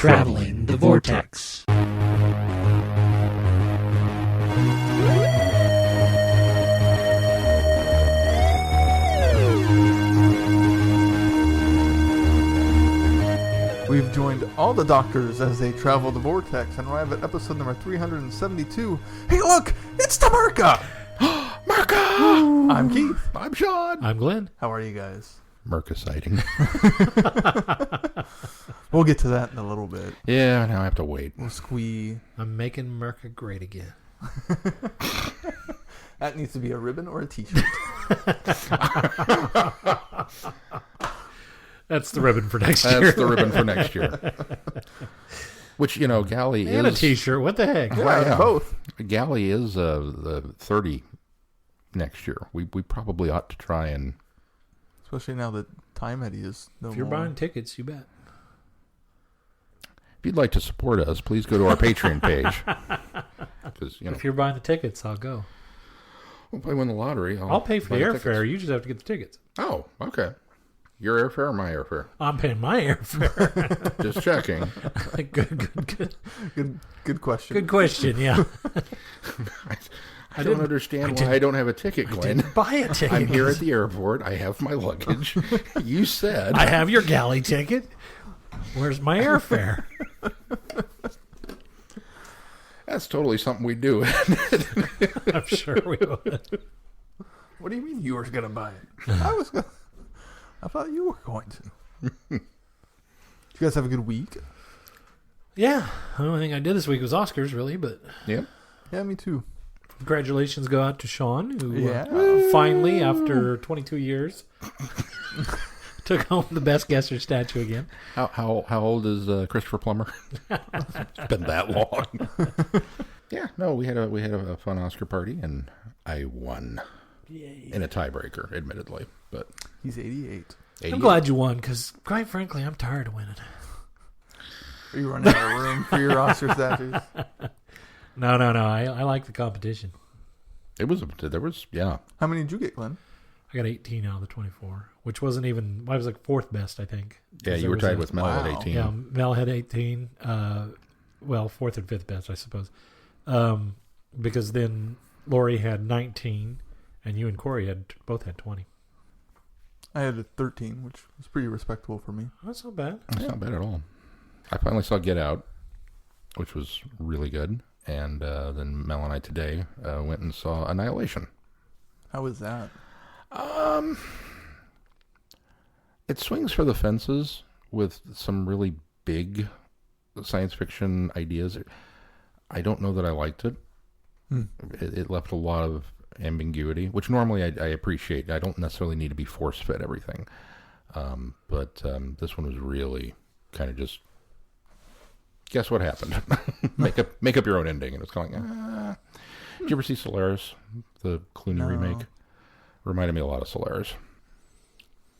Traveling the Vortex. We've joined all the doctors as they travel the vortex and arrive at episode number 372. Hey, look! It's the MYRKA! MYRKA! I'm Keith. I'm Sean. I'm Glenn. How are you guys? MYRKA sighting. We'll get to that in a little bit. Yeah, now I have to wait. We'll squee. I'm making MYRKA great again. That needs to be a ribbon or a t-shirt. That's the ribbon for next year. That's the ribbon for next year. Which, you know, Galley and is... a t-shirt. What the heck? Yeah, both. Galley is the 30 next year. We probably ought to try and... Especially now that Time Eddie is no If you're more. buying tickets, you bet. If you'd like to support us, please go to our Patreon page. Because, you know, If you're buying the tickets, I'll go. if I win the lottery, I'll pay for buy the tickets. airfare. You just have to get the tickets. Oh, okay. Your airfare or my airfare? I'm paying my airfare. Just checking. Good question. Good question, yeah. I don't understand why I don't have a ticket, Glenn. Didn't buy a ticket. I'm here at the airport. I have my luggage. You said... I have your galley ticket. Where's my airfare? That's totally something we do. I'm sure we would. What do you mean you were going to buy it? I thought you were going to. Did you guys have a good week? Yeah. The only thing I did this week was Oscars, really, but Yep. Yeah, me too. congratulations go out to Sean, who Yeah. finally, after 22 years, took home the Best Guesser statue again. How old is Christopher Plummer? It's been that long. Yeah. No, we had a fun Oscar party, and I won. Yay. In a tiebreaker, admittedly, but He's 88. 88. I'm glad you won, because quite frankly, I'm tired of winning. Are you running out of room for your Oscar statues? No. I like the competition. There was yeah. How many did you get, Glenn? I got 18 out of the 24, which wasn't even, I was like fourth best, I think. Yeah, you were tied with Mel at 18. Yeah, Mel had 18. Fourth and fifth best, I suppose. Because then Lori had 19, and you and Corey both had 20. I had a 13, which was pretty respectable for me. That's not bad. That's not bad at all. I finally saw Get Out, which was really good. And then Mel and I today went and saw Annihilation. How was that? It swings for the fences with some really big science fiction ideas. I don't know that I liked it. It left a lot of ambiguity, which normally I appreciate. I don't necessarily need to be force-fed everything. But this one was really kind of just, guess what happened? make up your own ending. And it's kind of like, Did you ever see Solaris, the Clooney remake? Reminded me a lot of Solaris.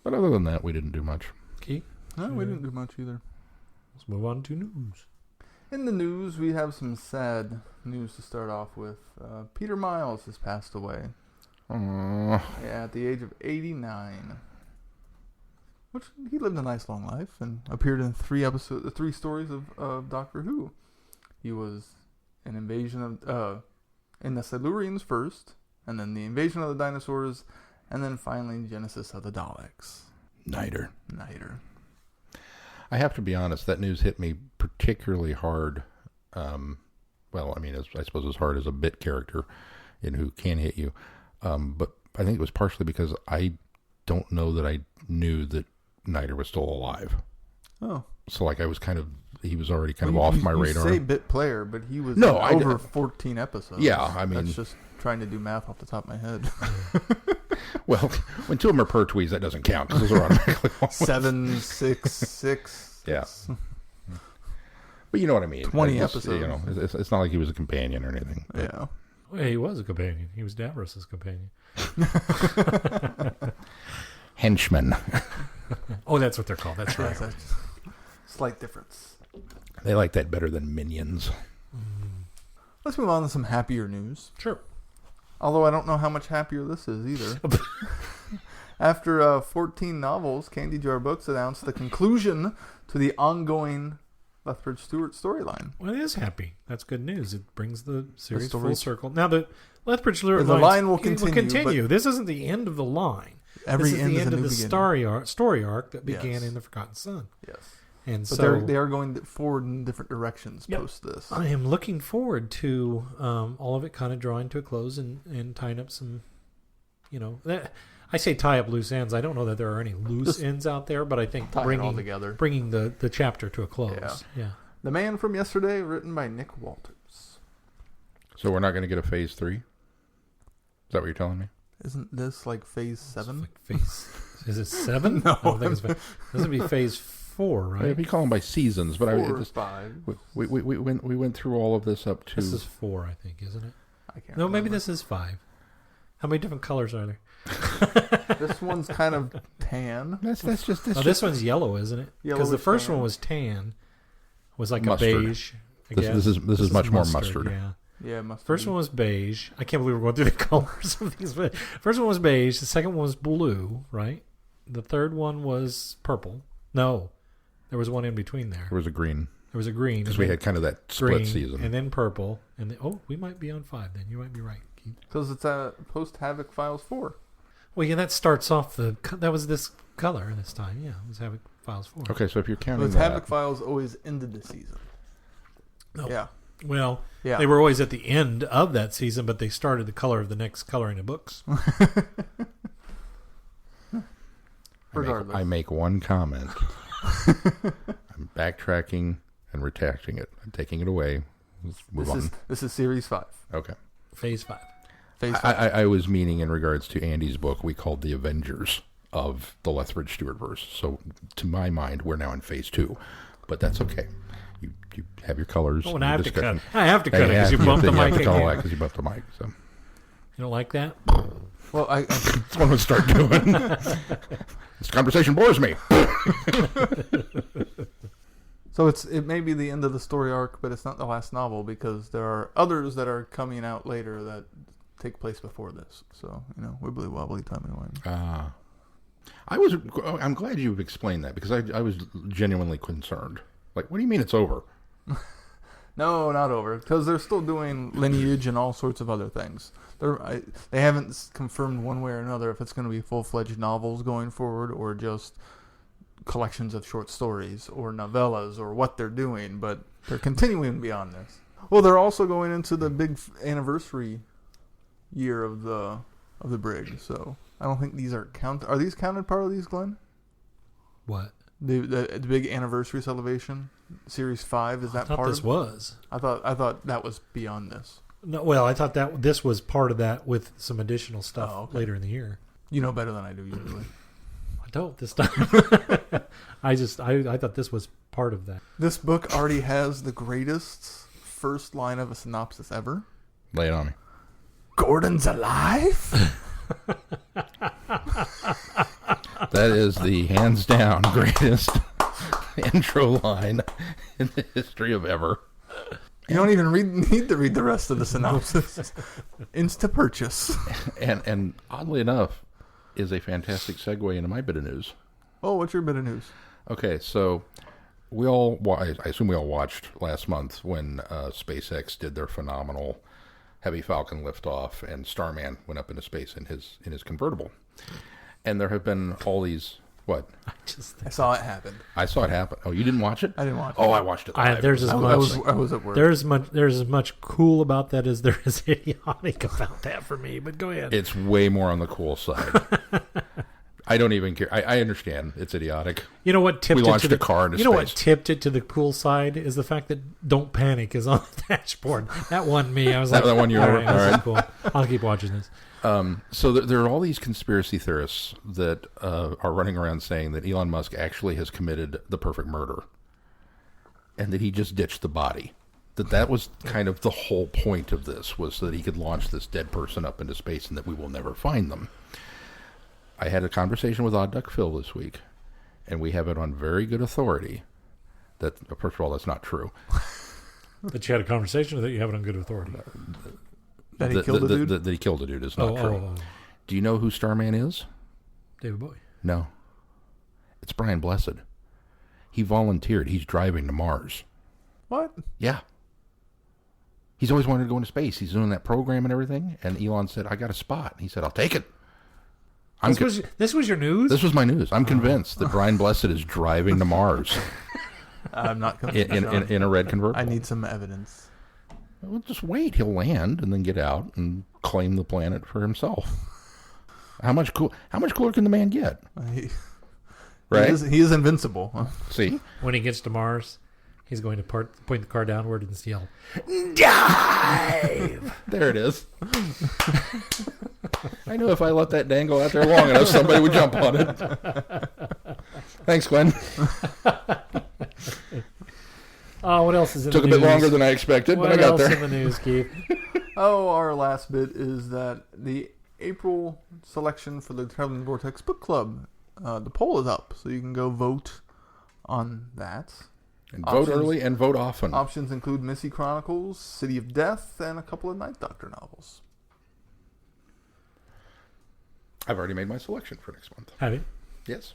But other than that, we didn't do much. Okay. No, we didn't do much either. Let's move on to news. In the news, we have some sad news to start off with. Peter Miles has passed away. Aww. Yeah, at the age of 89. Which, he lived a nice long life and appeared in three stories of Doctor Who. He was in Invasion of, in the Silurians first, and then the Invasion of the Dinosaurs, and then finally Genesis of the Daleks. Niter. I have to be honest, that news hit me particularly hard. Well, I mean, I suppose as hard as a bit character in Who can hit you. But I think it was partially because I don't know that I knew that Niter was still alive. Oh. So, like, he was already kind of off my radar. You say bit player, but he was over 14 episodes. Yeah, I mean. That's just trying to do math off the top of my head. Well, when two of them are Pertwees, that doesn't count, because those are automatically 7, 6, 6. Yeah. But you know what I mean. 20 episodes. You know, it's not like he was a companion or anything. But. Yeah. Well, he was a companion. He was Davros' companion. Henchmen. Oh, that's what they're called. That's right. Slight difference. They like that better than minions. Let's move on to some happier news. Sure. Although I don't know how much happier this is either. After 14 novels, Candy Jar Books announced the conclusion to the ongoing Lethbridge Stewart storyline. Well, it is happy. That's good news. It brings the series story- full circle. Now, the Lethbridge Stewart The line will continue, This isn't the end of the line. Every This is end the is a end of new the beginning. story arc that began Yes. in The Forgotten Son. Yes. And But so they are going forward in different directions Yep. post this. I am looking forward to all of it kind of drawing to a close and tying up some, I say tie up loose ends. I don't know that there are any loose Just ends out there, but I think Tie it all together. bringing the chapter to a close. Yeah. The Man from Yesterday, written by Nick Walters. So we're not going to get a phase 3? Is that what you're telling me? Isn't this like phase It's 7? like is it 7? No. I don't think it's this would be phase 4, right? If you call them by seasons, but 4 I or just 5. we went through all of this up to. This is 4, I think, isn't it? I can't No, maybe remember. this is 5. How many different colors are there? This one's kind of tan. That's just This one's yellow, isn't it? Yellow Because the with first tan. one was tan. Was like Mustard. a beige. I This guess. is this is much more mustard. Yeah. Yeah, it must First be. one was beige. I can't believe we're going through the colors of these. First one was beige. The second one was blue, right? The third one was purple. No, there was one in between there. There was a green There was a green. because and we then had kind of that split green, season. and then purple, and then, we might be on 5. Then you might be right, Keith. Because it's post Havoc Files 4. Well, yeah, that starts off that was this color this time. Yeah, it was Havoc Files 4. Okay, so if you're counting Because that, Havoc Files always ended the season. No. Yeah. Well, Yeah. they were always at the end of that season, but they started the color of the next coloring of books. Regardless. I make one comment. I'm backtracking and retracting it. I'm taking it away. Let's move on. This is series 5. Okay. Phase 5. Phase 5. I was meaning in regards to Andy's book, we called the Avengers of the Lethbridge Stewart verse. So to my mind, we're now in phase 2, but that's okay. You have your colors. Oh, and your I have to discussion. cut. I have to cut it because you bumped the mic again. Because you bumped the mic. So You don't like that? Well, that's what I'm going to start doing. This conversation bores me. So it may be the end of the story arc, but it's not the last novel because there are others that are coming out later that take place before this. So, wibbly wobbly timey-wimey. I'm glad you've explained that because I was genuinely concerned. Like, what do you mean it's over? No, not over, because they're still doing lineage and all sorts of other things. They haven't confirmed one way or another if it's going to be full-fledged novels going forward or just collections of short stories or novellas or what they're doing, but they're continuing beyond this. Well, they're also going into the big anniversary year of the brig, so I don't think these are counted. Are these counted part of these, Glenn? What? The big anniversary celebration, series 5, is that I thought part this of was. I thought that was beyond this. No, well, I thought that this was part of that with some additional stuff Oh, okay. later in the year. You know better than I do usually. I don't this time. I thought this was part of that. This book already has the greatest first line of a synopsis ever. Lay it on me. Gordon's alive? That is the hands down greatest intro line in the history of ever. You don't even need to read the rest of the synopsis. Insta purchase. And oddly enough, is a fantastic segue into my bit of news. Oh, what's your bit of news? Okay, so I assume we all watched last month when SpaceX did their phenomenal Heavy Falcon liftoff and Starman went up into space in his convertible. And there have been all these what? I saw it happen. I saw it happen. Oh, you didn't watch it? I didn't watch it. Oh, I watched it live. There's as I much. was at work. There's as much cool about that as there is idiotic about that for me. But go ahead. It's way more on the cool side. I don't even care. I understand it's idiotic. You know what tipped We it launched to the a car into You know what space. tipped it to the cool side is the fact that "Don't Panic" is on the dashboard. That won me. I was That like, one you all were- right, all this is right. cool. I'll keep watching this. So there are all these conspiracy theorists that are running around saying that Elon Musk actually has committed the perfect murder, and that he just ditched the body. That was kind of the whole point of this, was so that he could launch this dead person up into space and that we will never find them. I had a conversation with Odd Duck Phil this week, and we have it on very good authority that, first of all, that's not true. That you had a conversation, or that you have it on good authority. That he killed a dude? That he killed a dude is not true. Oh, Do you know who Starman is? David Bowie. No. It's Brian Blessed. He volunteered. He's driving to Mars. What? Yeah. He's always wanted to go into space. He's doing that program and everything. And Elon said, I got a spot. He said, I'll take it. This was your news? This was my news. I'm convinced that Brian Blessed is driving to Mars I'm not convinced. in a red convertible. I need some evidence. Well, just wait. He'll land and then get out and claim the planet for himself. How much cooler can the man get? Right? He is invincible. See? When he gets to Mars, he's going to point the car downward and yell, "Dive!" There it is. I knew if I let that dangle out there long enough, somebody would jump on it. Thanks, Glenn. Oh, what else is in Took the a news? bit longer than I expected, but I got there. What else in the news, Keith? Our last bit is that the April selection for the Traveling Vortex Book Club, the poll is up, so you can go vote on that. And vote early and vote often. Options include Missy Chronicles, City of Death, and a couple of Night Doctor novels. I've already made my selection for next month. Have you? Yes.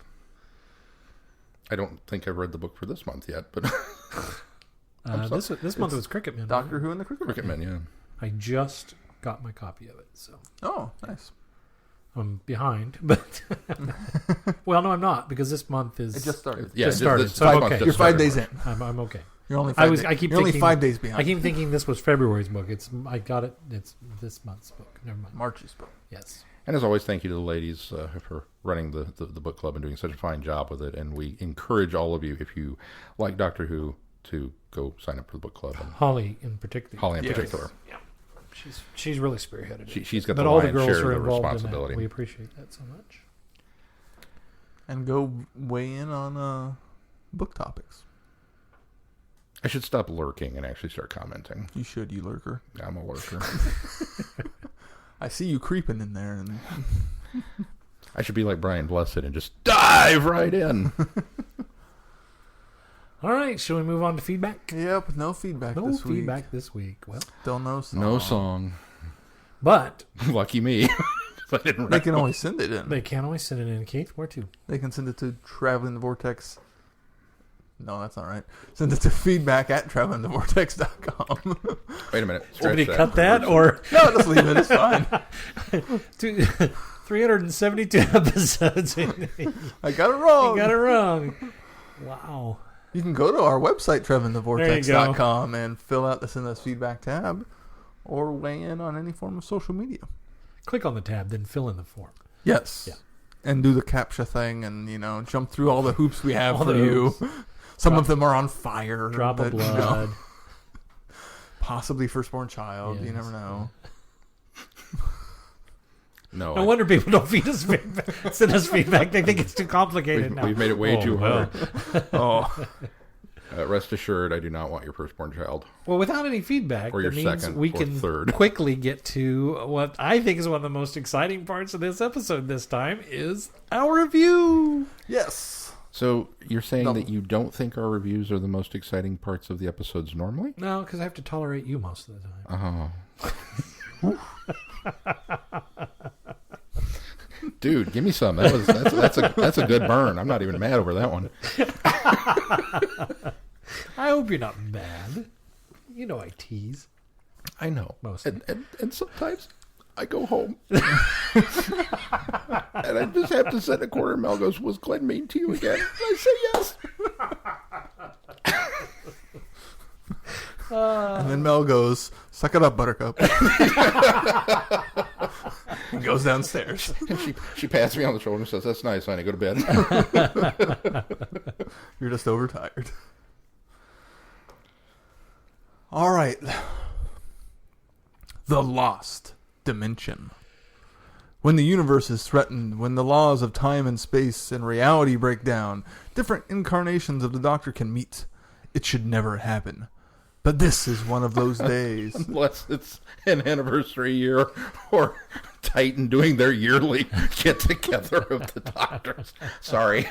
I don't think I've read the book for this month yet, but this month was Cricket Man. Doctor Who and the Cricket Man, yeah. I just got my copy of it, so Oh, nice. I'm behind. But well, no, I'm not, because this month is It just started. Yeah, just started. this So I'm month okay. just You're 5 started. days in. I'm okay. You're only I 5 was- days. I keep You're only thinking- 5 days behind. I keep thinking this was February's book. I got it. It's this month's book. Never mind. March's book. Yes. And as always, thank you to the ladies for running the book club and doing such a fine job with it. And we encourage all of you, if you like Doctor Who, to go sign up for the book club. And Holly in particular. Holly in Yes. particular. Yeah. She's really spearheaded it. She's got But the all the lion's girls share are of the involved responsibility. in that. We appreciate that so much. And go weigh in on book topics. I should stop lurking and actually start commenting. You should, you lurker. I'm a lurker. I see you creeping in there. And I should be like Brian Blessed and just dive right in. All right, shall we move on to feedback? Yep, no feedback No this week. feedback this week. Well, Still no song. No song. but Lucky me. I didn't They write can one. always send it in. they can always send it in. Keith, where to? They can send it to Traveling the Vortex. No, that's not right. Send it to feedback@travelingthevortex.com. Wait a minute. Somebody Stretch cut that, or No, just leave it. It's fine. 372 episodes. I got it wrong. You got it wrong. Wow. You can go to our website, travelingthevortex.com, and fill out the Send Us Feedback tab, or weigh in on any form of social media. Click on the tab, then fill in the form. Yes. Yeah. And do the CAPTCHA thing and, jump through all the hoops we have All for the you. hoops. Some of them are on fire. Drop of but, blood. possibly firstborn child. You Yes. never know. No, No wonder people don't feed us feedback. Send us feedback. They think it's too complicated now. we've made it way too hard. Oh. Rest assured, I do not want your firstborn child. Well, without any feedback, Or your that means second we or can third. quickly get to what I think is one of the most exciting parts of this episode this time is our review. Yes. So you're saying No. that you don't think our reviews are the most exciting parts of the episodes normally? No, because I have to tolerate you most of the time. Oh. Dude, give me some. That's a good burn. I'm not even mad over that one. I hope you're not mad. You know I tease. I know. Mostly. And sometimes I go home. And I just have to sit in a corner. Mel goes, was Glenn mean to you again? And I say yes. And then Mel goes, suck it up, Buttercup. And goes downstairs. And she pats me on the shoulder and says, that's nice, honey. Go to bed. You're just overtired. All right. The Lost Dimension. When the universe is threatened, when the laws of time and space and reality break down, different incarnations of the Doctor can meet. It should never happen. But this is one of those days. Unless it's an anniversary year or Titan doing their yearly get-together of the Doctors. Sorry.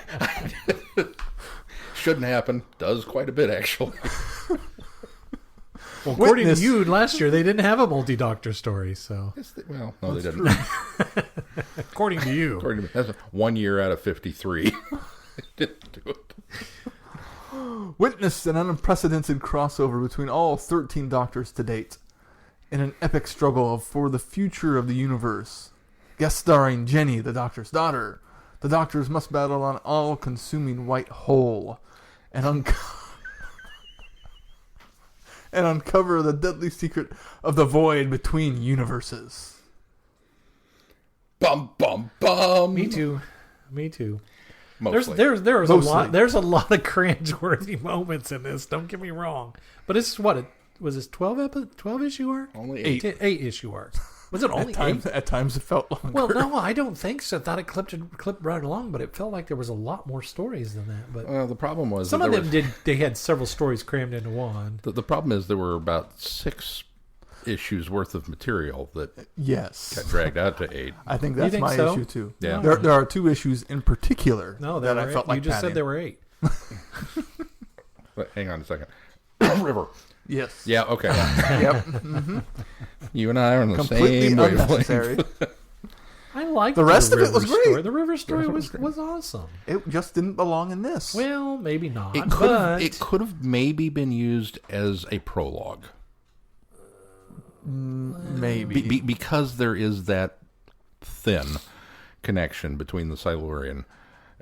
Shouldn't happen. Does quite a bit, actually. Well, according Witness. to you, last year they didn't have a multi-doctor story, so Well, no, they didn't. according to you. According to me, that's 1 year out of 53. Didn't do it. Witness an unprecedented crossover between all 13 Doctors to date in an epic struggle for the future of the universe. Guest starring Jenny, the Doctor's daughter. The Doctors must battle an all-consuming white hole and uncover the deadly secret of the void between universes. Bum bum bum. Me too. Mostly. There's a Mostly. lot. There's a lot of cringeworthy moments in this. Don't get me wrong, but it's what was this 12 issue arc? Only 8. 8 issue arc. Was it only 8? At times it felt longer. Well, no, I don't think so. I thought it clipped right along, but it felt like there was a lot more stories than that. But the problem was some that of there them was- did. They had several stories crammed into one. The problem is there were about 6 issues worth of material that Yes. got dragged out to 8. I think that's think my so? issue too. Yeah. There are 2 issues in particular No, that I were felt 8. like You just padding. said there were 8. But hang on a second. River. Yes. Yeah, okay. Yep. Mm-hmm. You and I are on the Completely same wavelength. unnecessary. I liked The rest of it river was great. story. The river story was awesome. It just didn't belong in this. Well, maybe not. It could have maybe been used as a prologue. Maybe. Because there is that thin connection between the Silurian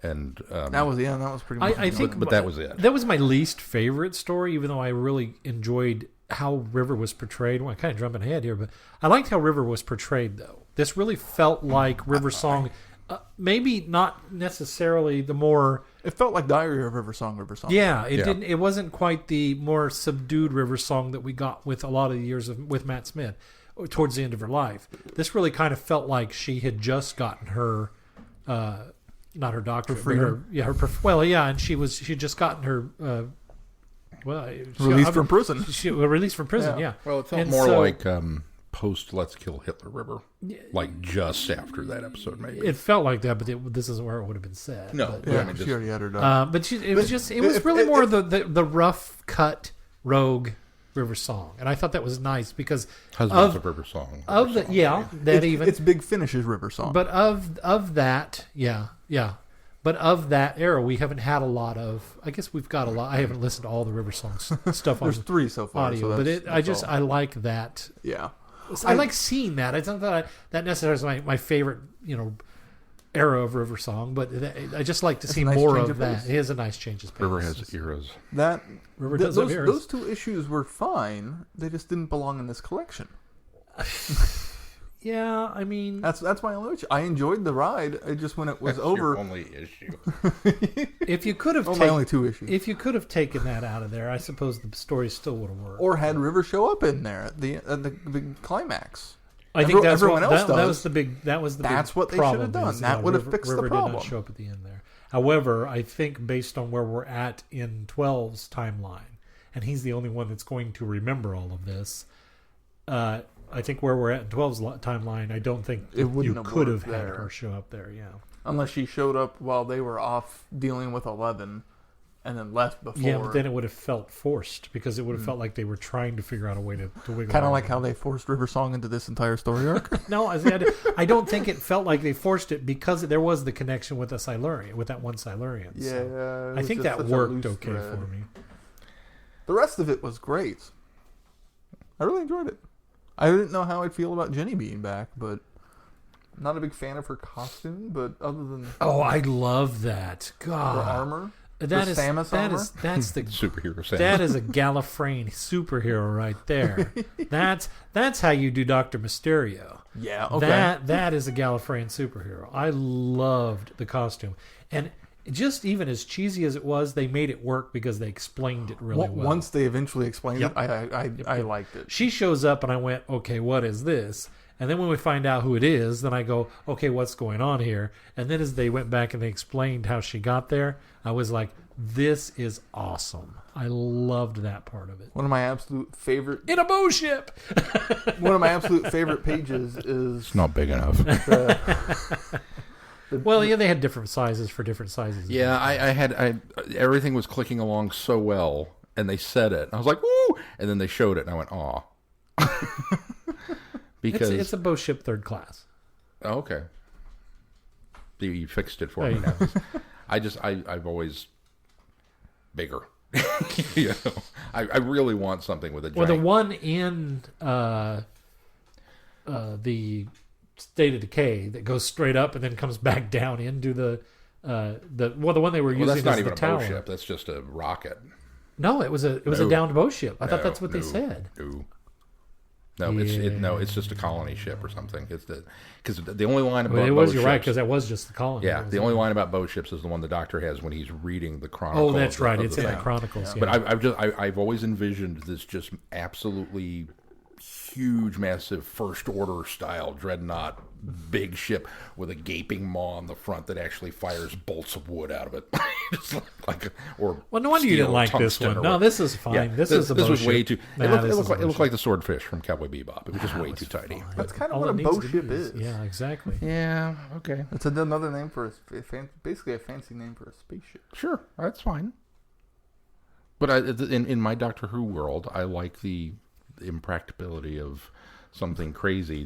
and that was pretty much I think, but that was it. That was my least favorite story, even though I really enjoyed how River was portrayed. Well, I'm kind of jumping ahead here, but I liked how River was portrayed, though. This really felt like River Song, maybe not necessarily the more. It felt like Diary of River Song. Yeah, it Yeah. didn't. It wasn't quite the more subdued River Song that we got with a lot of the years with Matt Smith towards the end of her life. This really kind of felt like she had just gotten her. Not her doctorate, but and she had just gotten her, Released from prison. She released from prison, yeah. Well, it felt And more so- like post Let's Kill Hitler River, like just after that episode, maybe. It felt like that, but this isn't where it would have been said. No, but, I Yeah, mean, she just- already had her done. but it was really more the rough cut rogue River Song, and I thought that was nice because Husbands of River Song. It's Big Finish's River Song. But of that, yeah. But of that era, we haven't had a lot of. I guess we've got a lot. I haven't listened to all the River Song stuff on there's 3 so far. audio, so but that's all. I like that. Yeah. I like seeing that. It's not that that necessarily is my favorite, era of River Song, but I just like to see a nice more change of of that. pace. It is a nice change of pace. River has eras. River does have eras. Those 2 issues were fine. They just didn't belong in this collection. Yeah, I mean, That's my only issue. I enjoyed the ride. It just when it was That's over. your only issue. if you could have my only 2 issues. if you could have taken that out of there, I suppose the story still would have worked. Or had River show up in there at the big climax. I think that's everyone what, else that does. was the big. That was the That's big what they should have problem done. is, That would have fixed the River did problem. not show up at the end there. However, I think based on where we're at in 12's timeline, and he's the only one that's going to remember all of this. I think where we're at in 12's timeline, I don't think It wouldn't you have could have worked had there. her show up there. Yeah, Unless she showed up while they were off dealing with 11 and then left before. yeah, but then it would have felt forced because it would have felt like they were trying to figure out a way to wiggle. Kind of around like it. how they forced River Song into this entire story arc. No, I don't think it felt like they forced it because there was the connection with the Silurian, with that one Silurian. Yeah, So it I was think just that such a worked loose okay thread. for me. The rest of it was great. I really enjoyed it. I didn't know how I'd feel about Jenny being back, but I'm not a big fan of her costume. But other than Oh, I love that. her God, armor, that her is Samus armor? that's the Superhero Sam. that is a Gallifreyan superhero right there. That's how you do Dr. Mysterio. yeah, okay. That is a Gallifreyan superhero. I loved the costume, and just even as cheesy as it was, they made it work because they explained it really well. Once they eventually explained Yep. it, I liked it. She shows up and I went, okay, what is this? And then when we find out who it is, then I go, okay, what's going on here? And then as they went back and they explained how she got there, I was like, this is awesome. I loved that part of it. One of my absolute favorite In a bow ship! one of my absolute favorite pages is It's not big enough. Well, yeah, they had different sizes for different sizes. Yeah, I everything was clicking along so well, and they said it. I was like, "Woo!" And then they showed it, and I went, "Aw," because It's a bow ship 3rd class. oh, okay, you fixed it for There me you now. I've always bigger You know, I really want something with a giant... Well, the one in the State of Decay that goes straight up and then comes back down into the one they were using that's not as even the a tower. bow ship. That's just a rocket. No, it was a downed bow ship. I thought that's what they said. No, it's just a colony ship or something. It's because the only line about you're ships, right, because that was just the colony. Yeah, the only line about bow ships is the one the Doctor has when he's reading the Chronicles. Oh, that's right. It's in the thing. Chronicles. Yeah. But I've always envisioned this just absolutely huge, massive First Order style dreadnought big ship with a gaping maw on the front that actually fires bolts of wood out of it. Well, no wonder you didn't like this one. No, this is fine. Yeah, this was way too. It looked like the swordfish from Cowboy Bebop. It was just way too tiny. That's kind of what a bow ship is. Yeah, exactly. Yeah, okay. It's another name for basically a fancy name for a spaceship. Sure, that's fine. But in my Doctor Who world, I like the impracticability of something crazy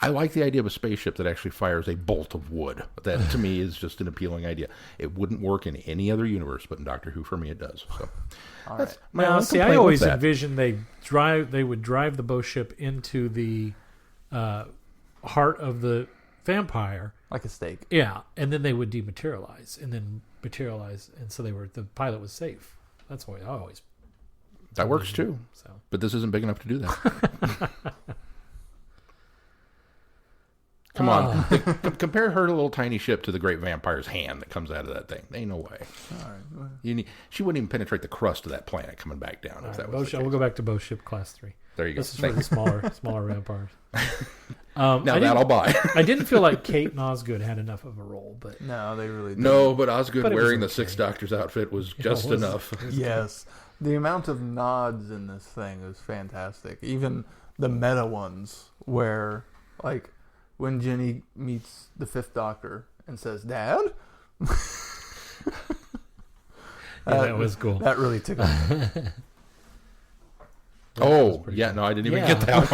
I like the idea of a spaceship that actually fires a bolt of wood. That to me is just an appealing idea. It wouldn't work in any other universe, but in Doctor Who for me it does. So that's my now, only see, I complaint always with that. envisioned they would drive the bow ship into the heart of the vampire, like a stake. Yeah, and then they would dematerialize, and so the pilot was safe. That's why I always. That works too. So. But this isn't big enough to do that. Come on. Compare her little tiny ship to the great vampire's hand that comes out of that thing. Ain't no way. All right. She wouldn't even penetrate the crust of that planet coming back down. If that was we'll go back to bow ship class 3. There you go. This is for the smaller vampires. Now that I'll buy. I didn't feel like Kate and Osgood had enough of a role, but no, they really didn't. No, but Osgood wearing the Sixth Doctor's outfit was just enough. Yes. The amount of nods in this thing is fantastic. Even the meta ones where, like, when Ginny meets the Fifth Doctor and says, "Dad?" That was cool. That really tickled me. Oh, yeah, no, I didn't even get that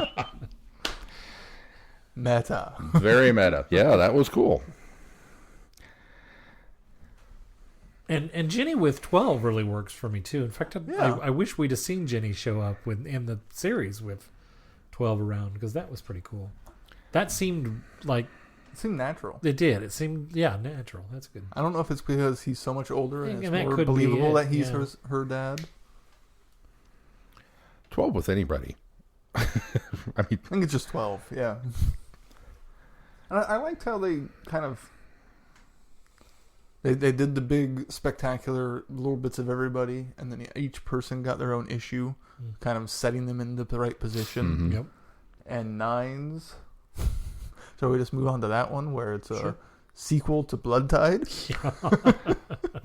one. Meta. Very meta. Yeah, that was cool. And Ginny with 12 really works for me too. In fact, I wish we'd have seen Ginny show up in the series with 12 around, because that was pretty cool. That seemed like... It seemed natural. It did. It seemed, natural. That's good. I don't know if it's because he's so much older and it's more could believable that he's her dad. 12 with anybody. I think it's just 12, yeah. And I liked how they kind of... They did the big, spectacular little bits of everybody, and then each person got their own issue, kind of setting them into the right position. Mm-hmm. Yep. And Nines. So we just move on to that one, where it's a sequel to Blood Tide.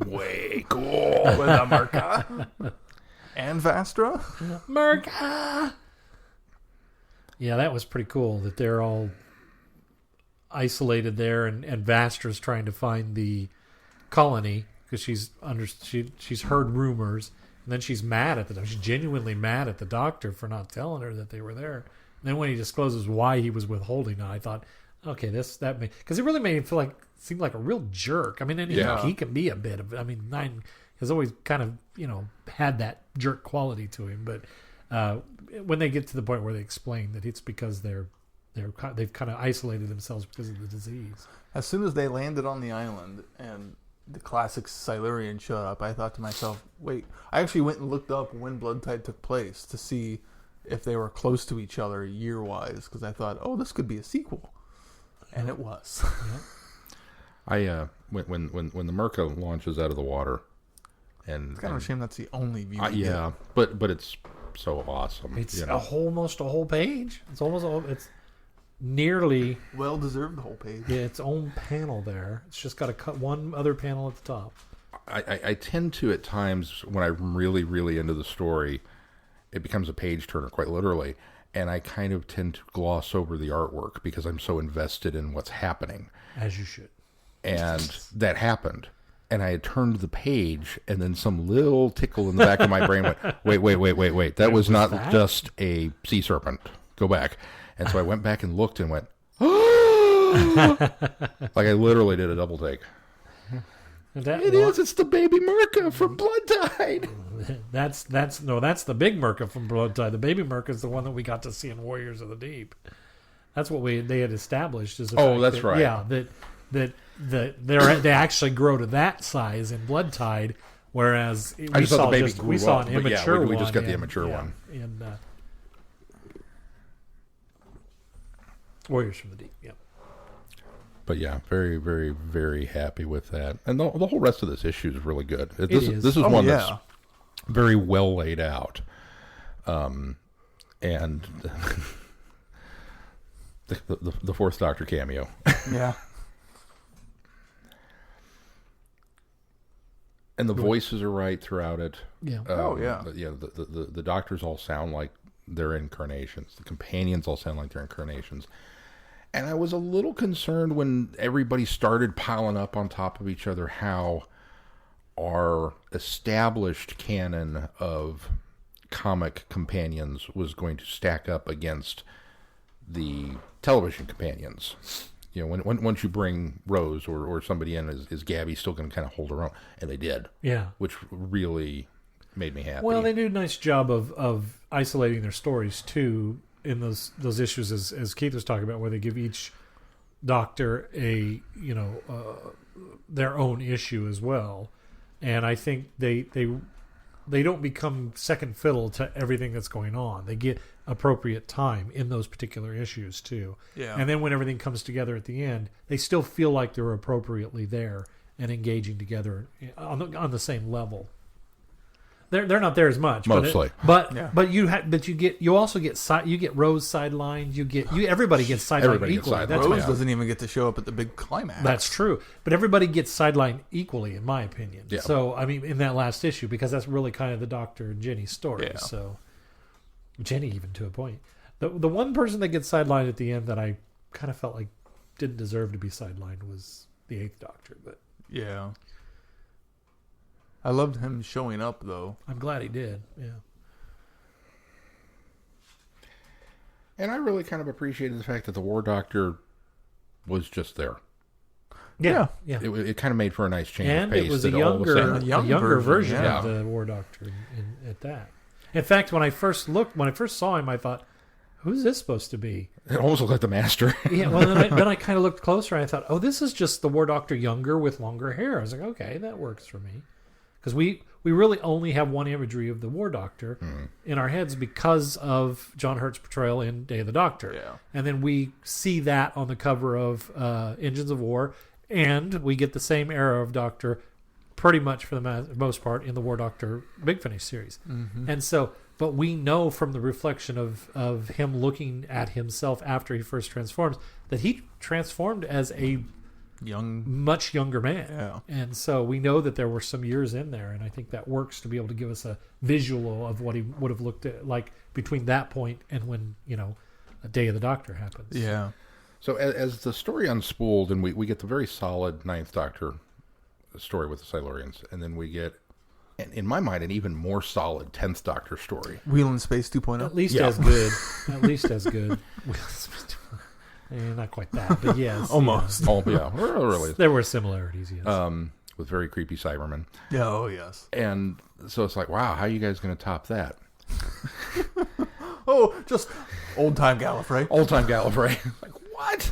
Way cool. With a MYRKA. And Vastra. MYRKA! Yeah, that was pretty cool, that they're all isolated there, and Vastra's trying to find the colony, because she's heard rumors, and then she's mad at she's genuinely mad at the Doctor for not telling her that they were there. And then when he discloses why he was withholding it, I thought, okay, because it really made him seem like a real jerk. I mean, and he can be a bit of. I mean, Nine has always kind of had that jerk quality to him, but when they get to the point where they explain that it's because they've kind of isolated themselves because of the disease. As soon as they landed on the island and the classic Silurian showed up, I thought to myself, wait, I actually went and looked up when Blood Tide took place to see if they were close to each other year-wise, because I thought, oh, this could be a sequel. And it was. I when the MYRKA launches out of the water, and it's kind of a shame that's the only view. Yeah, but it's so awesome. It's almost a whole page. It's nearly well deserved, the whole page. Yeah, its own panel there. It's just got to cut one other panel at the top. I tend to, at times when I'm really, really into the story, it becomes a page turner, quite literally, and I kind of tend to gloss over the artwork because I'm so invested in what's happening. As you should. And that happened. And I had turned the page, and then some little tickle in the back of my brain went, wait. That was not just a sea serpent. Go back. And so I went back and looked and went, like I literally did a double take. It is. It's the baby MYRKA from Blood Tide. That's the big MYRKA from Blood Tide. The baby MYRKA is the one that we got to see in Warriors of the Deep. That's what they had established as. That's right. Yeah, that they actually grow to that size in Blood Tide, whereas we saw an immature one. We just got the immature one in Warriors from the Deep. Yeah. But yeah, very, very, very happy with that. And the whole rest of this issue is really good. This is one that's very well laid out. And the Fourth Doctor cameo. Yeah. And the voices are right throughout it. Yeah. The doctors all sound like their incarnations. The companions all sound like their incarnations. And I was a little concerned when everybody started piling up on top of each other how our established canon of comic companions was going to stack up against the television companions. You know, when once you bring Rose or somebody in, is Gabby still going to kind of hold her own? And they did. Yeah. Which really made me happy. Well, they do a nice job of isolating their stories, too, in those issues, as Keith was talking about, where they give each doctor their own issue as well. And I think they don't become second fiddle to everything that's going on. They get appropriate time in those particular issues too. Yeah. And then when everything comes together at the end, they still feel like they're appropriately there and engaging together on the same level. They're not there as much, mostly. But you also get Rose sidelined. Everybody gets sidelined equally. Rose doesn't even get to show up at the big climax. That's true, but everybody gets sidelined equally, in my opinion. Yeah. So I mean, in that last issue, because that's really kind of the Doctor and Jenny story. Yeah. So Jenny, even to a point, the one person that gets sidelined at the end that I kind of felt like didn't deserve to be sidelined was the Eighth Doctor, but yeah. I loved him showing up, though. I'm glad he did. Yeah. And I really kind of appreciated the fact that the War Doctor was just there. Yeah. It kind of made for a nice change of pace. And it was a younger version of the War Doctor at that. In fact, when I first saw him, I thought, who's this supposed to be? It almost looked like the Master. Yeah, well, then I kind of looked closer, and I thought, oh, this is just the War Doctor younger with longer hair. I was like, okay, that works for me. Because we really only have one imagery of the War Doctor in our heads because of John Hurt's portrayal in Day of the Doctor. Yeah. And then we see that on the cover of Engines of War, and we get the same era of Doctor pretty much for the most part in the War Doctor Big Finish series. Mm-hmm. And so, but we know from the reflection of him looking at himself after he first transforms that he transformed as a much younger man. Yeah. And so we know that there were some years in there, and I think that works to be able to give us a visual of what he would have looked at like between that point and when, a Day of the Doctor happens. Yeah. So as the story unspooled, and we get the very solid Ninth Doctor story with the Silurians, and then we get, in my mind, an even more solid 10th Doctor story. Wheel in Space 2.0. At least as good. At least as good. Not quite that, but yes. Almost. Yeah. Oh, yeah. Really. There were similarities, yes. With very creepy Cybermen. Yeah, oh, yes. And so it's like, wow, how are you guys going to top that? Oh, just old-time Gallifrey. Old-time Gallifrey. Like, what?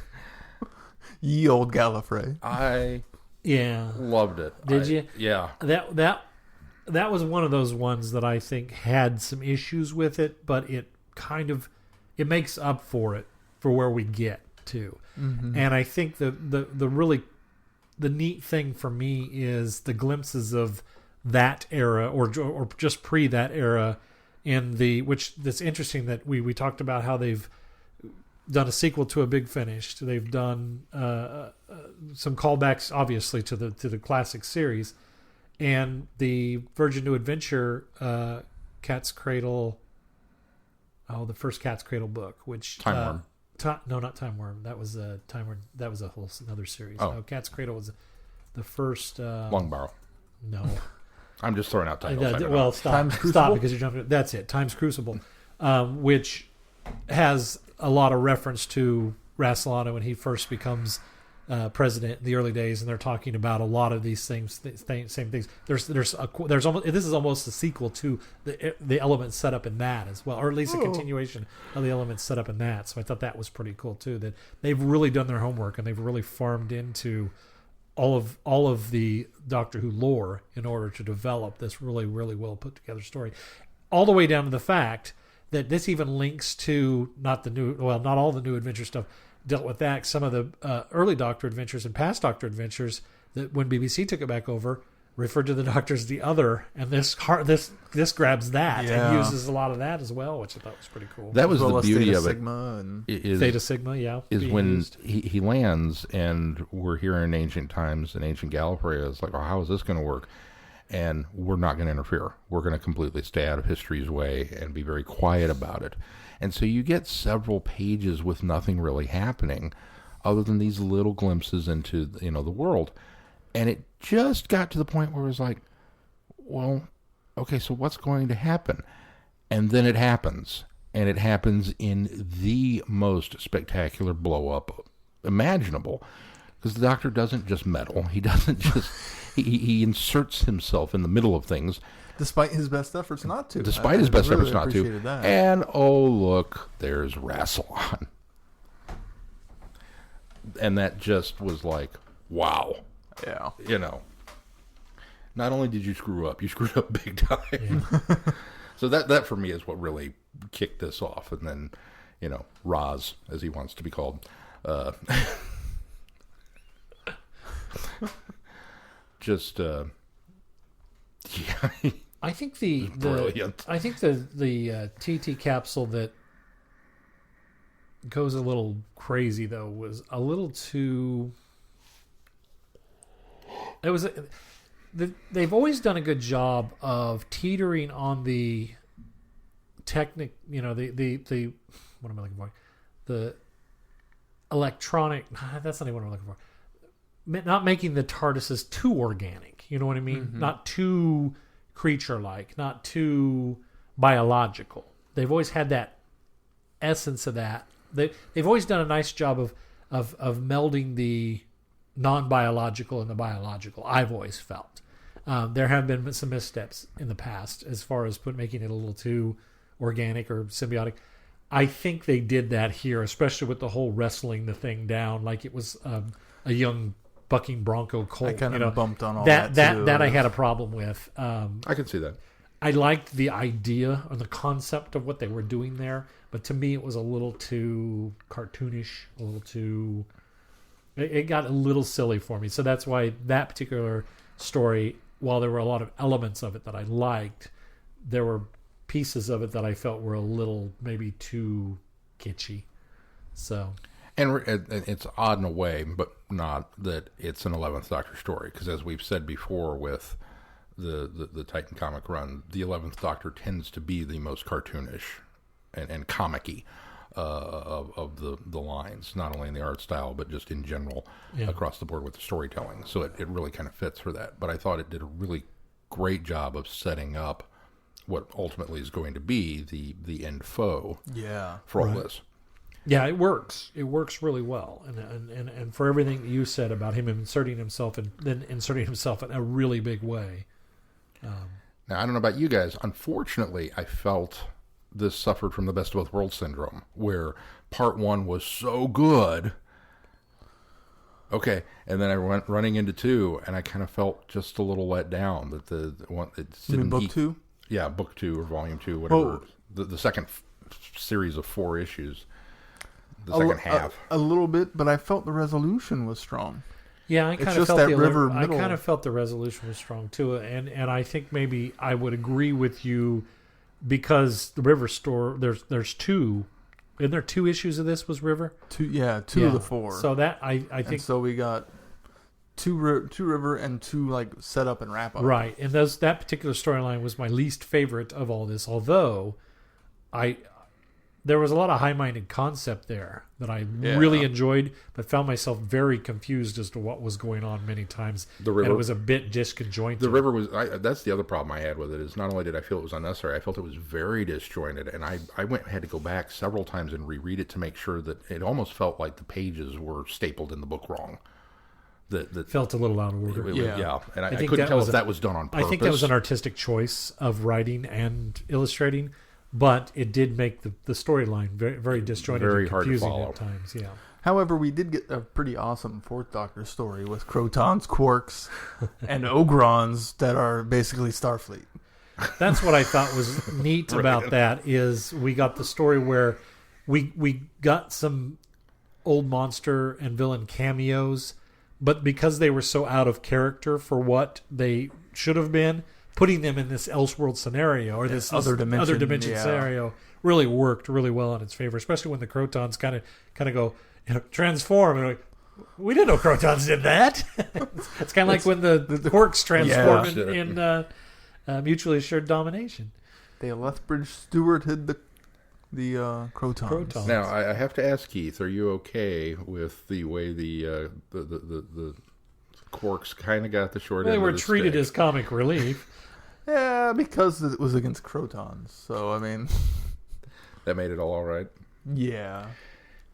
Ye old Gallifrey. I loved it. Did you? Yeah. That was one of those ones that I think had some issues with it, but it makes up for it for where we get to. Mm-hmm. And I think the really the neat thing for me is the glimpses of that era or just pre that era that's interesting that we talked about how they've done a sequel to a Big Finish. They've done some callbacks obviously to the classic series, and the Virgin New Adventure Cat's Cradle. Oh, the first Cat's Cradle book, which Time Worm. No, not Time Worm. That was a Time Worm. That was another series. Oh. No, Cat's Cradle was the first. Longbarrow. No. I'm just throwing out titles. Well, stop because you're jumping. That's it. Time's Crucible, which has a lot of reference to Rassilano when he first becomes president in the early days, and they're talking about a lot of these same things. There's almost, this is almost a sequel to the elements set up in that as well, or at least a continuation of the elements set up in that. So I thought that was pretty cool too. That they've really done their homework and they've really farmed into all of the Doctor Who lore in order to develop this really, really well put together story, all the way down to the fact that this even links to not all the New Adventure stuff dealt with that. Some of the early Doctor Adventures and past Doctor Adventures that when BBC took it back over referred to the Doctor as the Other, and this grabs that and uses a lot of that as well, which I thought was pretty cool. That was the beauty of it. Sigma and Theta Sigma, is when he lands and we're here in ancient times and ancient Gallifrey. It's like, oh, how is this going to work? And we're not going to interfere. We're going to completely stay out of history's way and be very quiet about it. And so you get several pages with nothing really happening other than these little glimpses into, the world. And it just got to the point where it was like, well, okay, so what's going to happen? And then it happens. And it happens in the most spectacular blow-up imaginable. Because the Doctor doesn't just meddle. He doesn't just... he inserts himself in the middle of things. Despite his best efforts not to. That. And, oh, look, there's Rassilon. And that just was like, wow. Yeah. Not only did you screw up, you screwed up big time. Yeah. So that for me is what really kicked this off. And then, Roz, as he wants to be called. Just, yeah. I think the TT capsule that goes a little crazy though was a little too. They've always done a good job of teetering on the technic. The what am I looking for? The electronic. That's not even what I'm looking for. Not making the TARDISes too organic. You know what I mean? Mm-hmm. Not too creature-like, not too biological. They've always had that essence of that. They've always done a nice job of melding the non-biological and the biological, I've always felt. There have been some missteps in the past as far as making it a little too organic or symbiotic. I think they did that here, especially with the whole wrestling the thing down like it was a young bucking bronco colt. I kind of bumped on all that too. That I had a problem with. I can see that. I liked the idea or the concept of what they were doing there, but to me it was a little too cartoonish, a little too... It got a little silly for me. So that's why that particular story, while there were a lot of elements of it that I liked, there were pieces of it that I felt were a little maybe too kitschy. So... And it's odd in a way, but not that it's an 11th Doctor story. Because as we've said before with the Titan comic run, the 11th Doctor tends to be the most cartoonish and comic-y of the lines, not only in the art style, but just in general across the board with the storytelling. So it really kind of fits for that. But I thought it did a really great job of setting up what ultimately is going to be the end foe for all this. Yeah, it works. It works really well, and for everything that you said about him inserting himself and then inserting himself in a really big way. Now, I don't know about you guys. Unfortunately, I felt this suffered from the best of both worlds syndrome, where part one was so good. Okay, and then I went running into two, and I kind of felt just a little let down that the one. You mean book two? Yeah, book 2 or volume 2, whatever. The second series of 4 issues. The second half. A little bit, but I felt the resolution was strong. Yeah, I kind of felt the resolution was strong too, and I think maybe I would agree with you because the River store there's 2. Isn't there 2 issues of this? Was River? 2 of the 4. So that I think and so we got 2 River and 2 like set up and wrap up. Right, and that particular storyline was my least favorite of all this. Although there was a lot of high-minded concept there that I really enjoyed, but found myself very confused as to what was going on many times. The River, and it was a bit disconjointed. The River was... that's the other problem I had with it, is not only did I feel it was unnecessary, I felt it was very disjointed, and I had to go back several times and reread it to make sure that it almost felt like the pages were stapled in the book wrong. that felt a little out of order. yeah. And I think couldn't that tell was if that was done on purpose. I think that was an artistic choice of writing and illustrating, but it did make the storyline very, very disjointed Very and hard to confusing follow. at times. Yeah. However, we did get a pretty awesome Fourth Doctor story with Crotons, Quarks, and Ogrons that are basically Starfleet. That's what I thought was neat about that is we got the story where we got some old monster and villain cameos, but because they were so out of character for what they should have been, putting them in this Elseworld scenario or this other dimension scenario really worked really well in its favor, especially when the Crotons kind of go, transform, and we didn't know Crotons did that. It's kind of like when the Quarks transform in Mutually Assured Domination. They Lethbridge stewarded the Crotons. Now I have to ask Keith, are you okay with the way the Quarks kind of got the short end They of were the treated stick? as comic relief. Yeah, because it was against Crotons. So, I mean... That made it all right? Yeah.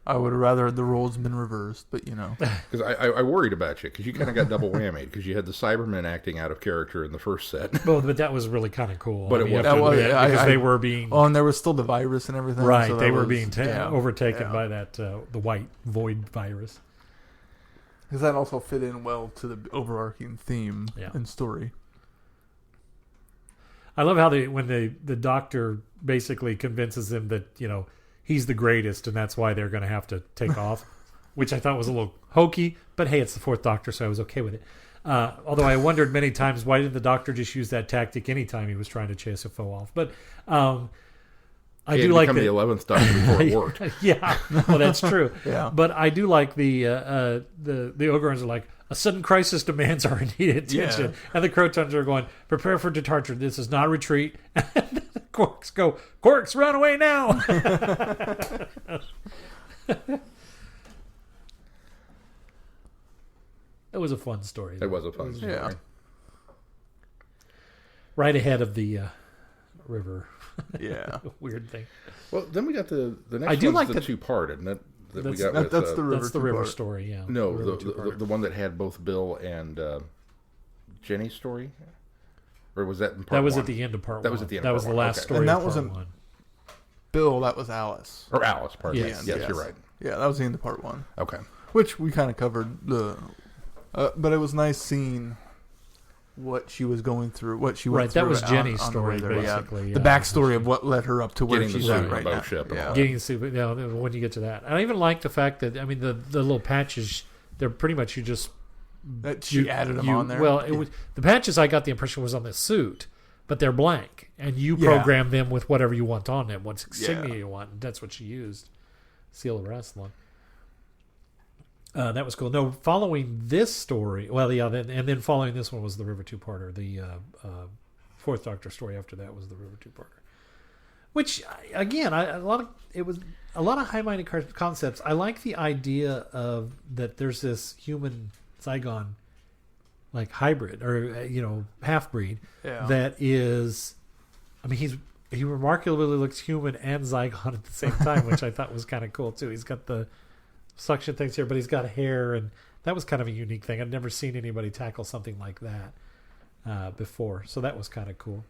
I would have rather the roles been reversed, but Because I worried about you, because you kind of got double whammied, because you had the Cybermen acting out of character in the first set. Well, but that was really kind of cool. But you it have to was. admit, because they were being... Oh, and there was still the virus and everything. Right, so they were being overtaken Yeah. by that the white void virus. Because that also fit in well to the overarching theme and story. I love how when the Doctor basically convinces them that he's the greatest and that's why they're going to have to take off, which I thought was a little hokey. But hey, it's the Fourth Doctor, so I was okay with it. Although I wondered many times why didn't the Doctor just use that tactic anytime he was trying to chase a foe off. But I do like the 11th Doctor before it worked. Yeah, well, that's true. Yeah. But I do like the Ogrons are like, a sudden crisis demands our immediate attention. Yeah. And the Crotons are going, prepare for departure. This is not a retreat. And the Quarks go, Quarks, run away now. It was a fun story. It was a fun story. Yeah. Right ahead of the river. Yeah. Weird thing. Well, then we got the next I do one's like the two-part, isn't it? That we got That's with, the river. That's the river two-part. story, yeah. No, The river two-parter. the one that had both Bill and Jenny's story? Or was that in part That was one? at the end of part one. That was at the end That of was part the one. last Okay. story And that of part wasn't- one. Bill, that was Alice. Or Alice, pardon me. Yes. Yes, you're right. Yeah, that was the end of part one. Okay. Which we kind of covered but it was nice seeing what she was going through, what she went Right, through. that was Jenny's on the story, way there, basically. The Yeah. backstory of what led her up to where Getting she's the at suit right and now. boat ship and all that. Getting super, when you get to that. And I even like the fact that, I mean, the little patches, they're pretty much you just... That she added them on there. Well, it was the patches I got the impression was on the suit, but they're blank. And you Yeah. program them with whatever you want on them, what insignia Yeah. you want. And that's what she used. Seal of Wrestling. That was cool. No, following this story, then following this one was the River Two-Parter. The Fourth Doctor story after that was the River Two-Parter. Which, again, a lot of high-minded concepts. I like the idea of that there's this human Zygon, like hybrid or half-breed Yeah. that is, I mean, he remarkably looks human and Zygon at the same time, which I thought was kind of cool too. He's got the suction things here, but he's got hair, and that was kind of a unique thing. I'd never seen anybody tackle something like that before, so that was kind of cool.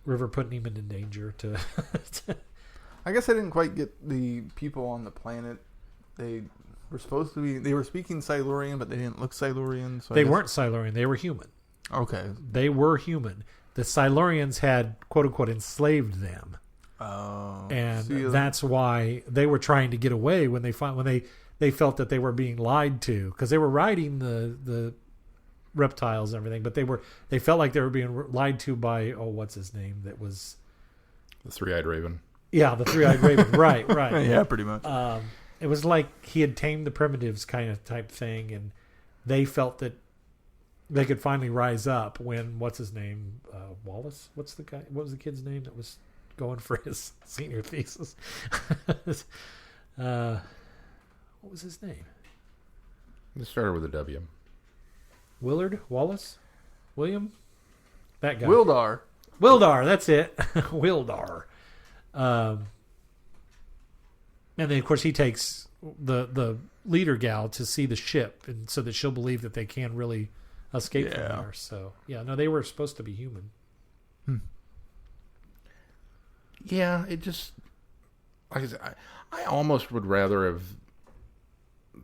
River putting him in danger to. I guess I didn't quite get the people on the planet. They were supposed to be. They were speaking Silurian, but they didn't look Silurian. So They weren't Silurian. They were human. Okay. They were human. The Silurians had quote unquote enslaved them. Oh. And See, that's why they were trying to get away when they felt that they were being lied to, because they were riding the reptiles and everything, but they felt like they were being lied to by what's his name, that was The Three-Eyed Raven. the three-eyed raven. right yeah, pretty much. It was like he had tamed the primitives kind of type thing, and they felt that they could finally rise up when what's his name, Wallace, what was the kid's name that was going for his senior thesis? What was his name? It started with a W. Willard? Wallace? William? That guy. Wildar. Wildar, that's it. Wildar. And then, of course, he takes the leader gal to see the ship, and so that she'll believe that they can really escape from there. So no, they were supposed to be human. Yeah, it just, like I said, I almost would rather have.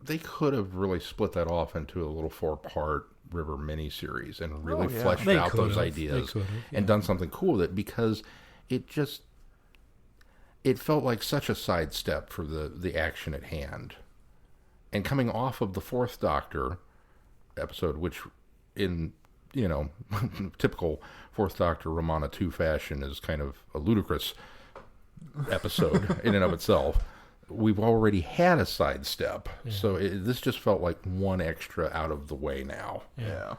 They could have really split that off into a little 4-part River miniseries and really fleshed out those ideas and done something cool with it, because it felt like such a sidestep for the action at hand. And coming off of the Fourth Doctor episode, which in, typical Fourth Doctor Romana 2 fashion is kind of a ludicrous episode in and of itself, we've already had a sidestep. So this just felt like one extra out of the way now. Yeah.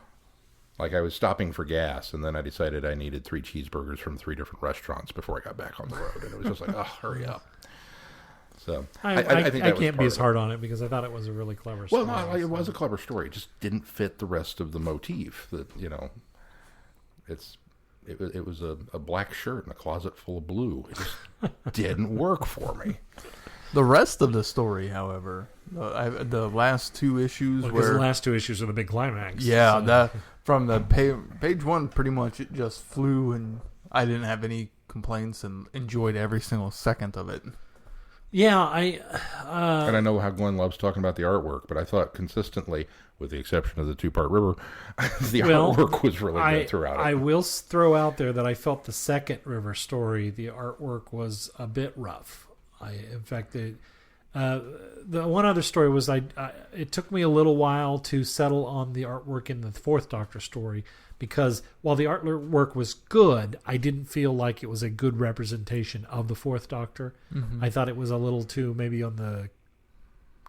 Like I was stopping for gas, and then I decided I needed 3 cheeseburgers from 3 different restaurants before I got back on the road. And it was just like, oh, hurry up. So I think I can't be as hard on it because I thought it was a really clever story. Well, no, it was a clever story. It just didn't fit the rest of the motif. That it was a black shirt in a closet full of blue. It just didn't work for me. The rest of the story, however, the last 2 issues because the last 2 issues are the big climax. Yeah, so. that from the page 1, pretty much it just flew, and I didn't have any complaints and enjoyed every single second of it. Yeah, and I know how Glenn loves talking about the artwork, but I thought consistently, with the exception of the 2-part River, the artwork was really good throughout it. I will throw out there that I felt the second River story, the artwork was a bit rough. In fact, the one other story was it took me a little while to settle on the artwork in the Fourth Doctor story, because while the artwork was good, I didn't feel like it was a good representation of the Fourth Doctor. Mm-hmm. I thought it was a little too maybe on the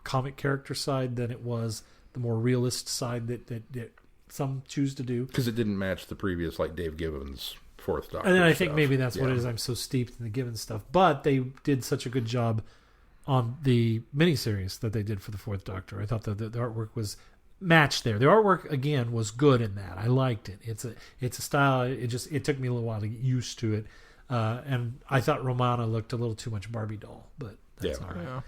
comic character side than it was the more realist side that some choose to do. Because it didn't match the previous, like Dave Gibbons' Fourth Doctor. And then I think maybe that's what it is. I'm so steeped in the Gibbons stuff. But they did such a good job on the miniseries that they did for the Fourth Doctor. I thought the artwork was matched there. The artwork again was good in that. I liked it. It's a style. It took me a little while to get used to it. And I thought Romana looked a little too much Barbie doll, but that's all right. Yeah.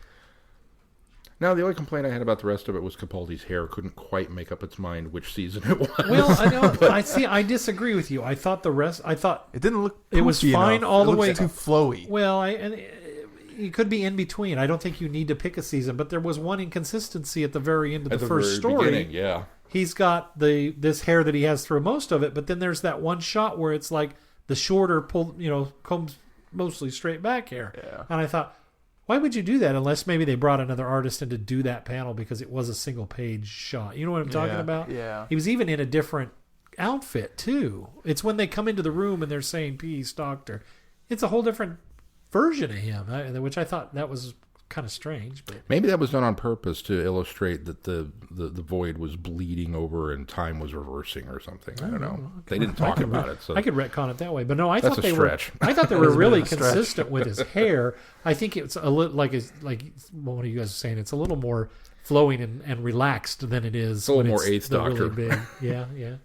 Now, the only complaint I had about the rest of it was Capaldi's hair couldn't quite make up its mind which season it was. Well, I know. I disagree with you. I thought it didn't look. It was fine enough. all the way. Too flowy. Well, it could be in between. I don't think you need to pick a season, but there was one inconsistency at the very end of the first story. Yeah, he's got this hair that he has through most of it, but then there's that one shot where it's like the shorter comes mostly straight back hair. Yeah, and I thought, why would you do that unless maybe they brought another artist in to do that panel because it was a single page shot? You know what I'm talking about? Yeah. He was even in a different outfit too. It's when they come into the room and they're saying "Peace, Doctor." It's a whole different version of him, which I thought that was kind of strange. But maybe that was done on purpose to illustrate that the void was bleeding over and time was reversing or something. I don't know. They didn't talk about it. So I could retcon it that way, but no, I thought they stretch. were. I thought they were really consistent with his hair. I think it's a little like one of you guys are saying. It's a little more flowing and relaxed than it is. It's a little more Eighth Doctor. Really big.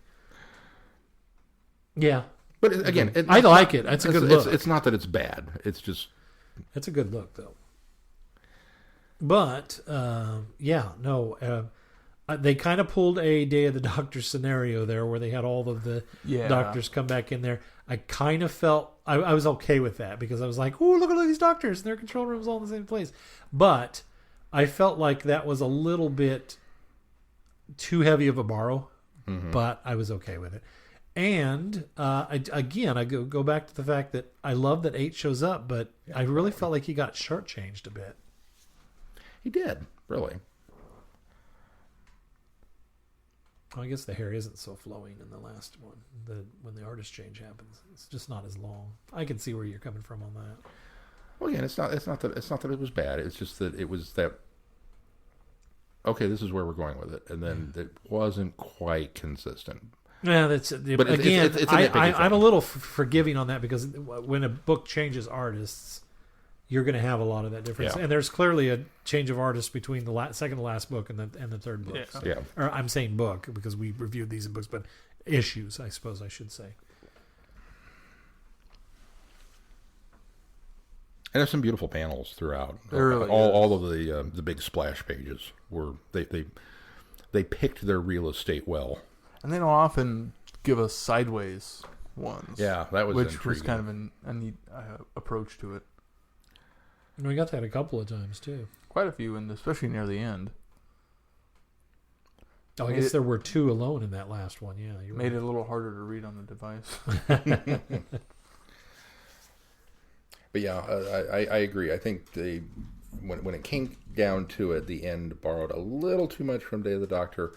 Yeah. But again, I like it. It's a good look. It's not that it's bad. It's just it's a good look though. But they kind of pulled a Day of the Doctor scenario there, where they had all of the doctors come back in there. I kind of felt I was okay with that because I was like, "Oh, look at all these doctors! And their control rooms all in the same place." But I felt like that was a little bit too heavy of a borrow. Mm-hmm. But I was okay with it. And I go back to the fact that I love that 8 shows up, but I really felt like he got shortchanged a bit. He did, really. Well, I guess the hair isn't so flowing in the last one. When the artist change happens, it's just not as long. I can see where you're coming from on that. Well, again, it's not that it was bad. It's just that it was that. Okay, this is where we're going with it, and then it wasn't quite consistent. Yeah, that's but again. It's I'm a little forgiving on that because when a book changes artists, you're going to have a lot of that difference. Yeah. And there's clearly a change of artists between the second to last book and the third book. Yeah. So. Yeah. Or I'm saying book because we reviewed these in books, but issues, I suppose I should say. And there's some beautiful panels throughout. There really all of the big splash pages were they picked their real estate well. And they don't often give us sideways ones. Yeah, that was which intriguing. was kind of a neat approach to it. And we got that a couple of times too. Quite a few, and especially near the end. Oh, I guess there were 2 alone in that last one. Yeah, you Made it a little harder to read on the device. But yeah, I agree. I think when it came down to it, the end borrowed a little too much from Day of the Doctor,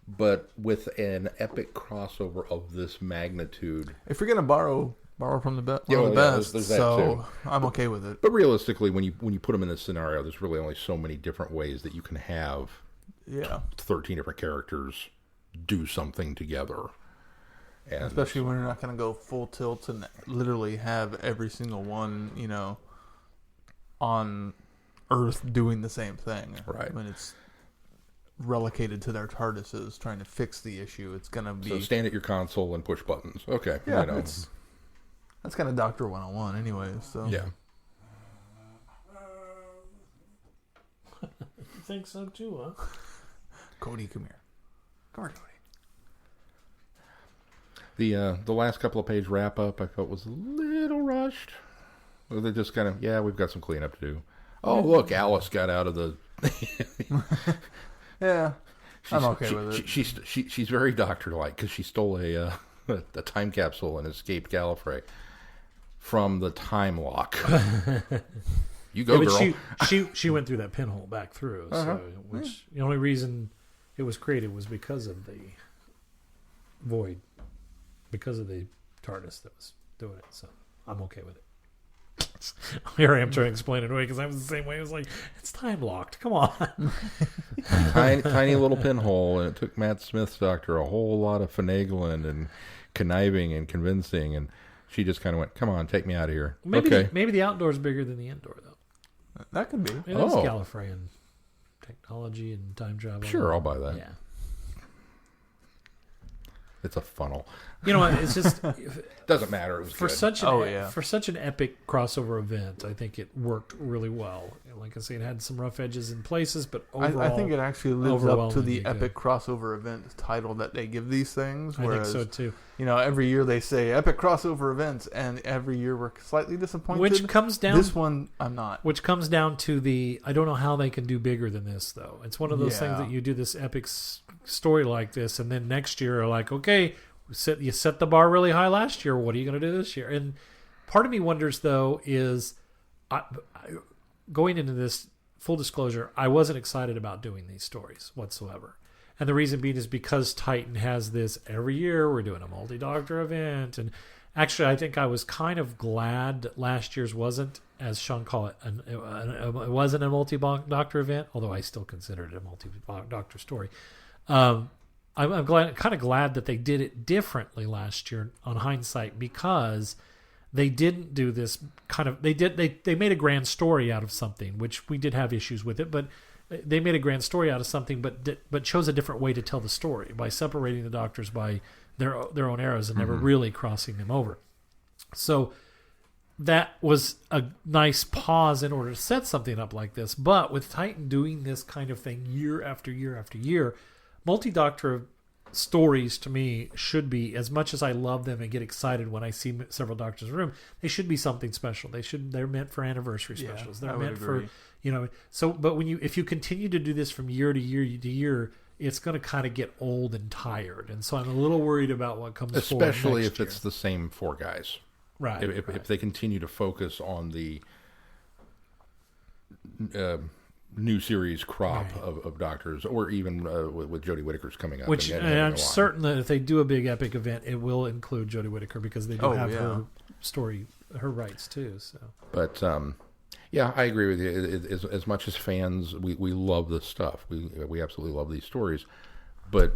but with an epic crossover of this magnitude. If you're gonna borrow from the best, there's that so too. I'm okay with it. But realistically, when you put them in this scenario, there's really only so many different ways that you can have 13 different characters do something together. And especially when you're not going to go full tilt and literally have every single one, on Earth doing the same thing. Right. When it's relocated to their TARDISes trying to fix the issue, it's going to be... So stand at your console and push buttons. Okay. Yeah, that's kind of Doctor 101 anyway, so... Yeah. You think so too, huh? Cody, come here. Come here, Cody. The last couple of page wrap up I felt was a little rushed. They just kind of, we've got some cleanup to do. Oh, look, Alice got out of the... Yeah, I'm okay with it. She's very Doctor-like because she stole a time capsule and escaped Gallifrey from the time lock. You go, girl. She went through that pinhole back through, so which the only reason it was created was because of the void, because of the TARDIS that was doing it. So I'm okay with it. Here I am trying to explain it away because I was the same way. I was like, it's time locked. Come on. tiny little pinhole, and it took Matt Smith's Doctor a whole lot of finagling and conniving and convincing, and she just kind of went, "Come on, take me out of here." Maybe the outdoor is bigger than the indoor, though. That could be. It is Gallifreyan technology and time travel. Sure, I'll buy that. Yeah. It's a funnel. You know what? It's just doesn't matter. It was for good. For such an epic crossover event. I think it worked really well. Like I say, it had some rough edges in places, but overall, I think it actually lives up to the epic crossover event title that they give these things. Whereas, I think so too. Every year they say epic crossover events, and every year we're slightly disappointed. Which comes down. This one, I'm not. Which comes down to I don't know how they can do bigger than this, though. It's one of those things that you do this epic story like this, and then next year are like, okay, you set the bar really high last year. What are you going to do this year? And part of me wonders, though, is going into this, full disclosure, I wasn't excited about doing these stories whatsoever. And the reason being is because Titan has this every year. We're doing a multi-doctor event. And actually, I think I was kind of glad that last year's wasn't, as Sean called it, it wasn't a multi-doctor event, although I still consider it a multi-doctor story. I'm kind of glad that they did it differently last year on hindsight, because they didn't do this kind of, they made a grand story out of something, which we did have issues with it, but they made a grand story out of something, but chose a different way to tell the story by separating the Doctors by their own eras and never really crossing them over. So that was a nice pause in order to set something up like this. But with Titan doing this kind of thing year after year after year, multi-doctor stories to me should be, as much as I love them and get excited when I see several Doctors in the room, they should be something special. They're meant for anniversary specials. They're meant for, but if you continue to do this from year to year to year, it's going to kind of get old and tired. And so I'm a little worried about what comes forward, especially if year. It's the same 4 guys. Right. If they continue to focus on the new series crop of Doctors, or even with Jodie Whittaker's coming up. Which, and I'm certain that if they do a big epic event, it will include Jodie Whittaker, because they do have her story, her rights too. So, but I agree with you. As much as fans, we love this stuff. We absolutely love these stories, but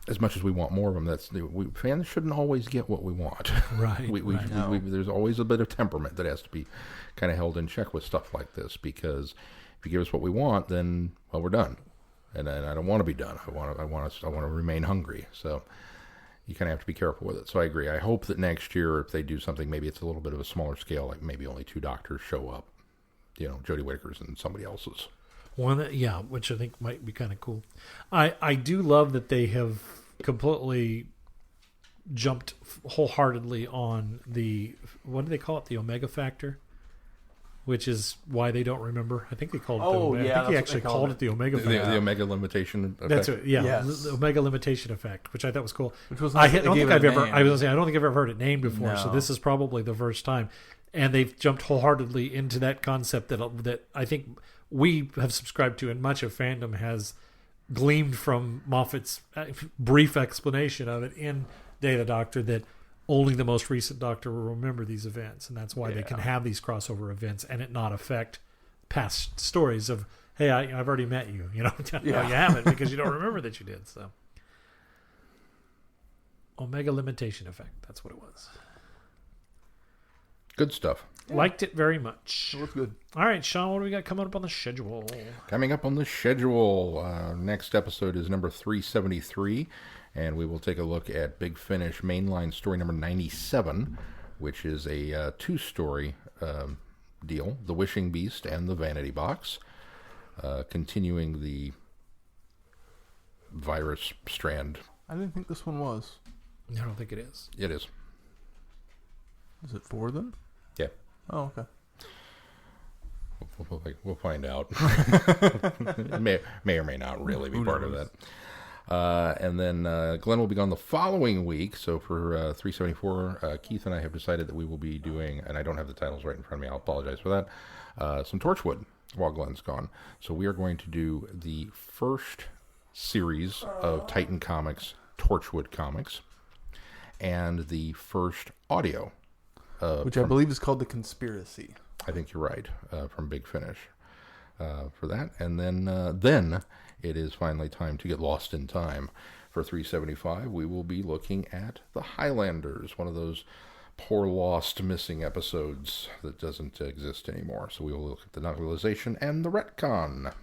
as much as we want more of them, fans shouldn't always get what we want. Right. There's always a bit of temperament that has to be kind of held in check with stuff like this, because if you give us what we want, then we're done, and I don't want to be done. I want to remain hungry. So you kind of have to be careful with it. So I agree. I hope that next year, if they do something, maybe it's a little bit of a smaller scale, like maybe only 2 Doctors show up, Jodie Whittaker's and somebody else's. Which I think might be kind of cool. I do love that they have completely jumped wholeheartedly on what do they call it? The Omega Factor, which is why they don't remember. I think they called it the Omega. I think he actually called it the Omega Factor. The Omega limitation effect. That's it. Yeah, Yes. the Omega limitation effect, which I thought was cool. Which was I nice that don't they think gave I've it a ever. name. I was gonna say I don't think I've ever heard it named before. So No. this is probably the first time, and they've jumped wholeheartedly into that concept that I think we have subscribed to, and much of fandom has gleamed from Moffat's brief explanation of it in Day of the Doctor, that only the most recent Doctor will remember these events, and that's why they can have these crossover events and it not affect past stories of, hey, I've already met you. No, you haven't, because you don't remember that you did. So, Omega limitation effect. That's what it was. Good stuff. Liked it very much. It looks good. All right, Sean, what do we got coming up on the schedule? Coming up on the schedule, next episode is number 373, and we will take a look at Big Finish mainline story number 97, which is a two-story deal, The Wishing Beast and The Vanity Box, continuing the virus strand. I didn't think this one was. I don't think it is. It is. Is it 4 then? Yeah. Oh, okay. We'll find out. It may or may not really be part of that. And then Glenn will be gone the following week. So for 374, Keith and I have decided that we will be doing, and I don't have the titles right in front of me, I'll apologize for that, some Torchwood while Glenn's gone. So we are going to do the first series of Titan Comics, Torchwood Comics, and the first audio. Which I believe is called The Conspiracy. I think you're right, from Big Finish for that. And then it is finally time to get lost in time. For 375, we will be looking at The Highlanders, one of those poor lost missing episodes that doesn't exist anymore. So we will look at the novelization and the retcon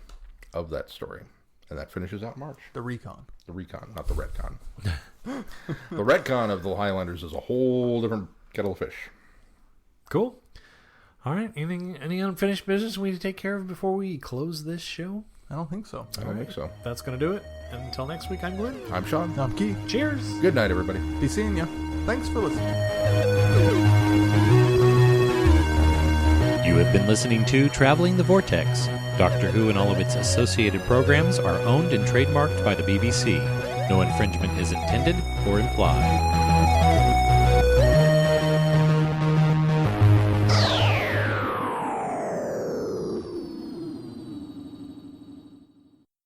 of that story. And that finishes out March. The Recon. The recon, not the retcon. The retcon of The Highlanders is a whole different kettle of fish. Cool. All right. Any unfinished business we need to take care of before we close this show? I don't think so. I don't think so. That's going to do it. Until next week, I'm Glenn. I'm Sean. I'm Keith. Cheers. Good night, everybody. Be seeing ya. Thanks for listening. You have been listening to Traveling the Vortex. Doctor Who and all of its associated programs are owned and trademarked by the BBC. No infringement is intended or implied.